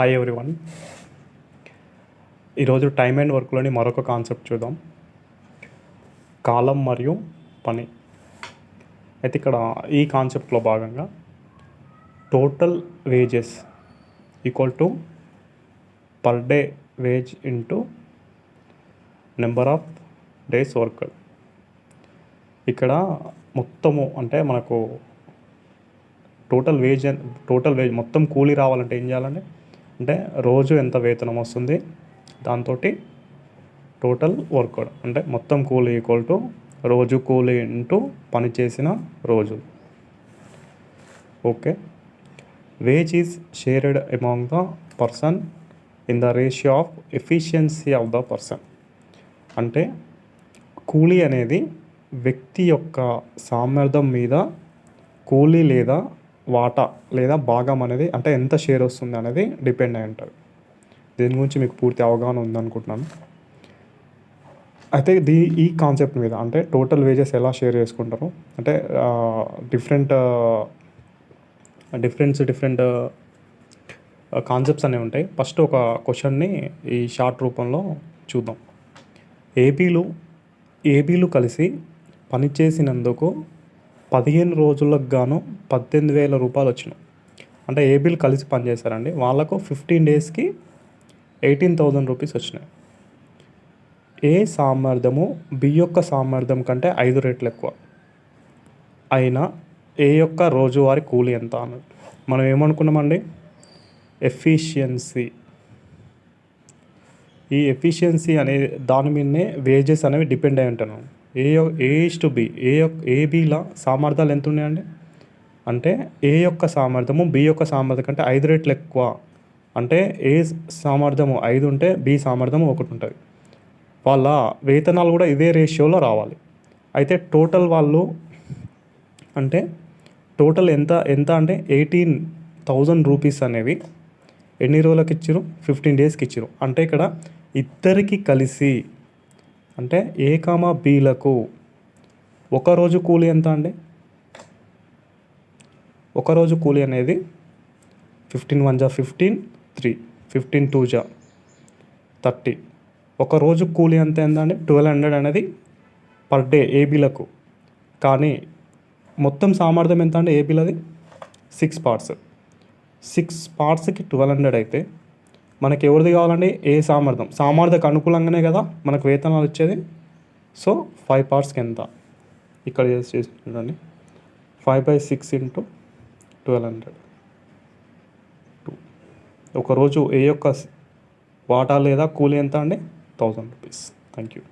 Hi everyone. ఈరోజు time and వర్క్లోని మరొక concept చూద్దాం. కాలం మరియు పని. అయితే ఇక్కడ ఈ కాన్సెప్ట్లో భాగంగా total wages equal to per day wage into number of days work. ఇక్కడ మొత్తము అంటే మనకు టోటల్ వేజ్ మొత్తం కూలీ రావాలంటే ఏం చేయాలండి అంటే రోజు ఎంత వేతనం వస్తుంది, దాంతో టోటల్ వర్క్ అంటే మొత్తం కూలీ ఈక్వల్ టు రోజు కూలీ ఇంటూ పని చేసిన రోజు. Okay. Wage is shared among the person in the ratio of efficiency of the person. అంటే కూలీ అనేది వ్యక్తి యొక్క సామర్థ్యం మీద కూలీ లేదా వాటా లేదా భాగం అనేది అంటే ఎంత షేర్ వస్తుంది అనేది డిపెండ్ అయి ఉంటుంది. దీని గురించి మీకు పూర్తి అవగాహన ఉందనుకుంటున్నాను. అయితే ఈ కాన్సెప్ట్ మీద అంటే టోటల్ వేజెస్ ఎలా షేర్ చేసుకుంటారు అంటే డిఫరెంట్ కాన్సెప్ట్స్ అనేవి ఉంటాయి. ఫస్ట్ ఒక క్వశ్చన్ని ఈ షార్ట్ రూపంలో చూద్దాం. ఏబీలు కలిసి పనిచేసినందుకు 15 రోజులకు గాను 18,000 రూపాయలు వచ్చినాయి. అంటే ఏబీలు కలిసి పనిచేశారండి, వాళ్ళకు 15 డేస్కి 18,000 రూపీస్ వచ్చినాయి. ఏ సామర్థ్యము బి యొక్క సామర్థ్యం కంటే 5 రెట్లు ఎక్కువ అయినా ఏ యొక్క రోజువారీ కూలీ ఎంత అన్నది మనం ఏమనుకున్నామండి, ఎఫిషియన్సీ. ఈ ఎఫిషియన్సీ అనే దాని మీదనే వేజెస్ అనేవి డిపెండ్ అయి ఉంటున్నాం. ఏ ఏబీల సామర్థ్యాలు ఎంత ఉన్నాయండి అంటే ఏ యొక్క సామర్థ్యము బి యొక్క సామర్థ్యం కంటే 5 రెట్లు ఎక్కువ. అంటే ఏ సామర్థ్యము 5 ఉంటే బి సామర్థ్యము 1 ఉంటుంది. వాళ్ళ వేతనాలు కూడా ఇదే రేషియోలో రావాలి. అయితే టోటల్ వాళ్ళు అంటే టోటల్ ఎంత అంటే 18,000 రూపీస్ అనేవి ఎన్ని రోజులకు ఇచ్చారు, 15 డేస్కి ఇచ్చారు. అంటే ఇక్కడ ఇద్దరికి కలిసి అంటే ఏ కామా బీలకు ఒకరోజు కూలీ ఎంత అండి, ఒకరోజు కూలీ అనేది 15 1 15 3 15 2 30. ఒకరోజు కూలీ ఎంత ఏందండి 1200 అనేది పర్ డే ఏబీలకు. కానీ మొత్తం సామర్థ్యం ఎంత అంటే ఏబీలది 6 పార్ట్స్కి 1200 అయితే మనకి ఎవరిది కావాలండి, ఏ సామర్థ్యకు అనుకూలంగానే కదా మనకు వేతనాలు వచ్చేది. సో 5 పార్ట్స్కి ఎంత ఇక్కడ చేసుకుంటుందండి 5/6 ఇంటూ 1200. ఒకరోజు ఏ యొక్క వాటా లేదా కూలీ ఎంత అండి 1000 రూపీస్. Thank you.